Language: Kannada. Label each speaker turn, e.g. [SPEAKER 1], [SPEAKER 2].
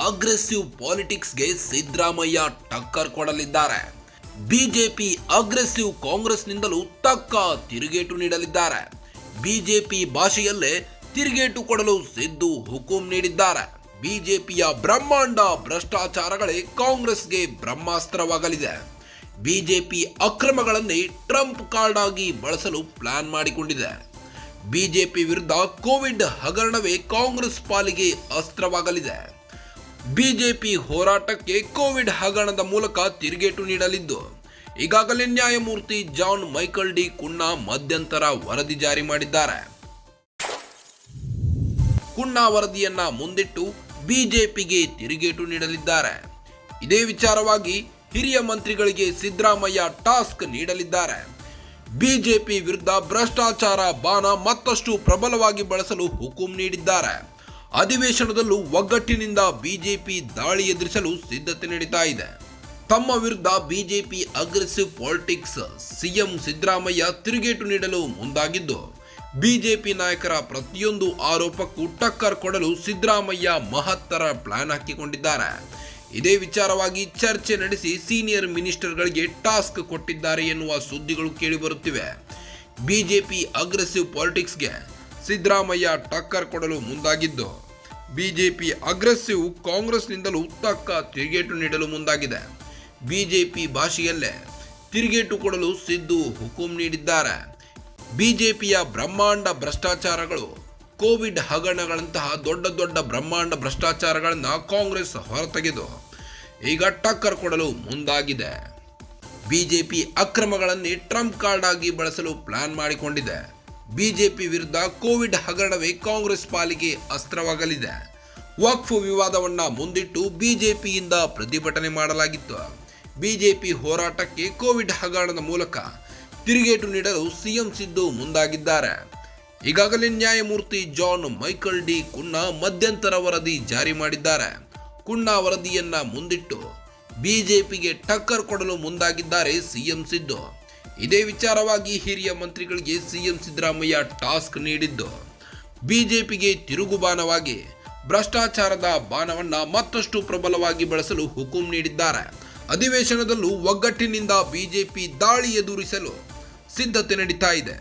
[SPEAKER 1] ಅಗ್ರೆಸಿವ್ ಪಾಲಿಟಿಕ್ಸ್ಗೆ ಸಿದ್ದರಾಮಯ್ಯ ಟಕ್ಕರ್ ಕೊಡಲಿದ್ದಾರೆ. ಬಿಜೆಪಿ ಅಗ್ರೆಸಿವ್ ಕಾಂಗ್ರೆಸ್ನಿಂದಲೂ ತಕ್ಕ ತಿರುಗೇಟು ನೀಡಲಿದ್ದಾರೆ. ಬಿಜೆಪಿ ಭಾಷೆಯಲ್ಲೇ ತಿರುಗೇಟು ಕೊಡಲು ಸಿದ್ದು ಹುಕುಂ ನೀಡಿದ್ದಾರೆ. ಬಿಜೆಪಿಯ ಬ್ರಹ್ಮಾಂಡ ಭ್ರಷ್ಟಾಚಾರಗಳೇ ಕಾಂಗ್ರೆಸ್ಗೆ ಬ್ರಹ್ಮಾಸ್ತ್ರವಾಗಲಿದೆ. ಬಿಜೆಪಿ ಅಕ್ರಮಗಳನ್ನೇ ಟ್ರಂಪ್ ಕಾರ್ಡ್ ಆಗಿ ಬಳಸಲು ಪ್ಲಾನ್ ಮಾಡಿಕೊಂಡಿದೆ. ಬಿಜೆಪಿ ವಿರುದ್ಧ ಕೋವಿಡ್ ಹಗರಣವೇ ಕಾಂಗ್ರೆಸ್ ಪಾಲಿಗೆ ಅಸ್ತ್ರವಾಗಲಿದೆ. ಬಿಜೆಪಿ ಹೋರಾಟಕ್ಕೆ ಕೋವಿಡ್ ಹಗರಣದ ಮೂಲಕ ತಿರುಗೇಟು ನೀಡಲಿದ್ದು, ಈಗಾಗಲೇ ನ್ಯಾಯಮೂರ್ತಿ ಜಾನ್ ಮೈಕಲ್ ಡಿ ಕುನ್ನಾ ಮಧ್ಯಂತರ ವರದಿ ಜಾರಿ ಮಾಡಿದ್ದಾರೆ. ಕುನ್ನಾ ವರದಿಯನ್ನ ಮುಂದಿಟ್ಟು ಬಿಜೆಪಿಗೆ ತಿರುಗೇಟು ನೀಡಲಿದ್ದಾರೆ. ಇದೇ ವಿಚಾರವಾಗಿ ಹಿರಿಯ ಮಂತ್ರಿಗಳಿಗೆ ಸಿದ್ದರಾಮಯ್ಯ ಟಾಸ್ಕ್ ನೀಡಲಿದ್ದಾರೆ. ಬಿಜೆಪಿ ವಿರುದ್ಧ ಭ್ರಷ್ಟಾಚಾರ ಬಾಣ ಮತ್ತಷ್ಟು ಪ್ರಬಲವಾಗಿ ಬಳಸಲು ಹುಕುಂ ನೀಡಿದ್ದಾರೆ. ಅಧಿವೇಶನದಲ್ಲೂ ಒಗ್ಗಟ್ಟಿನಿಂದ ಬಿಜೆಪಿ ದಾಳಿ ಎದುರಿಸಲು ಸಿದ್ಧತೆ ನಡೀತಾ ಇದೆ. ತಮ್ಮ ವಿರುದ್ಧ BJP aggressive politics CM Siddaramaiah ತಿರುಗೇಟು ನೀಡಲು ಮುಂದಾಗಿದ್ದು, ಬಿಜೆಪಿ ನಾಯಕರ ಪ್ರತಿಯೊಂದು ಆರೋಪಕ್ಕೂ ಟಕ್ಕರ್ ಕೊಡಲು ಸಿದ್ದರಾಮಯ್ಯ ಮಹತ್ತರ ಪ್ಲಾನ್ ಹಾಕಿಕೊಂಡಿದ್ದಾರೆ. ಇದೇ ವಿಚಾರವಾಗಿ ಚರ್ಚೆ ನಡೆಸಿ ಸೀನಿಯರ್ ಮಿನಿಸ್ಟರ್ಗಳಿಗೆ ಟಾಸ್ಕ್ ಕೊಟ್ಟಿದ್ದಾರೆ ಎನ್ನುವ ಸುದ್ದಿಗಳು ಕೇಳಿಬರುತ್ತಿವೆ. ಬಿಜೆಪಿ ಅಗ್ರೆಸಿವ್ ಪಾಲಿಟಿಕ್ಸ್ಗೆ ಸಿದ್ದರಾಮಯ್ಯ ಟಕ್ಕರ್ ಕೊಡಲು ಮುಂದಾಗಿದ್ದು, ಬಿಜೆಪಿ ಅಗ್ರೆಸಿವ್ ಕಾಂಗ್ರೆಸ್ನಿಂದಲೂ ತಕ್ಕ ತಿರುಗೇಟು ನೀಡಲು ಮುಂದಾಗಿದೆ. ಬಿಜೆಪಿ ಭಾಷೆಯಲ್ಲೇ ತಿರುಗೇಟು ಕೊಡಲು ಸಿದ್ದು ಹುಕುಂ ನೀಡಿದ್ದಾರೆ. ಬಿಜೆಪಿಯ ಬ್ರಹ್ಮಾಂಡ ಭ್ರಷ್ಟಾಚಾರಗಳು, ಕೋವಿಡ್ ಹಗರಣಗಳಂತಹ ದೊಡ್ಡ ಬ್ರಹ್ಮಾಂಡ ಭ್ರಷ್ಟಾಚಾರಗಳನ್ನು ಕಾಂಗ್ರೆಸ್ ಹೊರತೆಗೆದು ಈಗ ಟಕ್ಕರ್ ಕೊಡಲು ಮುಂದಾಗಿದೆ. ಬಿಜೆಪಿ ಅಕ್ರಮಗಳನ್ನೇ ಟ್ರಂಪ್ ಕಾರ್ಡ್ ಆಗಿ ಬಳಸಲು ಪ್ಲಾನ್ ಮಾಡಿಕೊಂಡಿದೆ. ಬಿಜೆಪಿ ವಿರುದ್ಧ ಕೋವಿಡ್ ಹಗರಣವೇ ಕಾಂಗ್ರೆಸ್ ಪಾಲಿಗೆ ಅಸ್ತ್ರವಾಗಲಿದೆ. ವಕ್ಫ್ ವಿವಾದವನ್ನ ಮುಂದಿಟ್ಟು ಬಿಜೆಪಿಯಿಂದ ಪ್ರತಿಭಟನೆ ಮಾಡಲಾಗಿತ್ತು. ಬಿಜೆಪಿ ಹೋರಾಟಕ್ಕೆ ಕೋವಿಡ್ ಹಗರಣದ ಮೂಲಕ ತಿರುಗೇಟು ನೀಡಲು ಸಿಎಂ ಸಿದ್ದು ಮುಂದಾಗಿದ್ದಾರೆ. ಈಗಾಗಲೇ ನ್ಯಾಯಮೂರ್ತಿ ಜಾನ್ ಮೈಕಲ್ ಡಿ ಕುನ್ನಾ ಮಧ್ಯಂತರ ವರದಿ ಜಾರಿ ಮಾಡಿದ್ದಾರೆ. ಕುನ್ನಾ ವರದಿಯನ್ನ ಮುಂದಿಟ್ಟು ಬಿಜೆಪಿಗೆ ಟಕ್ಕರ್ ಕೊಡಲು ಮುಂದಾಗಿದ್ದಾರೆ ಸಿಎಂ ಸಿದ್ದು. ಇದೇ ವಿಚಾರವಾಗಿ ಹಿರಿಯ ಮಂತ್ರಿಗಳಿಗೆ ಸಿಎಂ ಸಿದ್ದರಾಮಯ್ಯ ಟಾಸ್ಕ್ ನೀಡಿದ್ದು, ಬಿಜೆಪಿಗೆ ತಿರುಗುಬಾಣವಾಗಿ ಭ್ರಷ್ಟಾಚಾರದ ಬಾಣವನ್ನ ಮತ್ತಷ್ಟು ಪ್ರಬಲವಾಗಿ ಬಳಸಲು ಹುಕುಂ ನೀಡಿದ್ದಾರೆ. ಅಧಿವೇಶನದಲ್ಲೂ ಒಗ್ಗಟ್ಟಿನಿಂದ ಬಿಜೆಪಿ ದಾಳಿ ಎದುರಿಸಲು ಸಿದ್ಧತೆ ನಡೀತಾ ಇದೆ.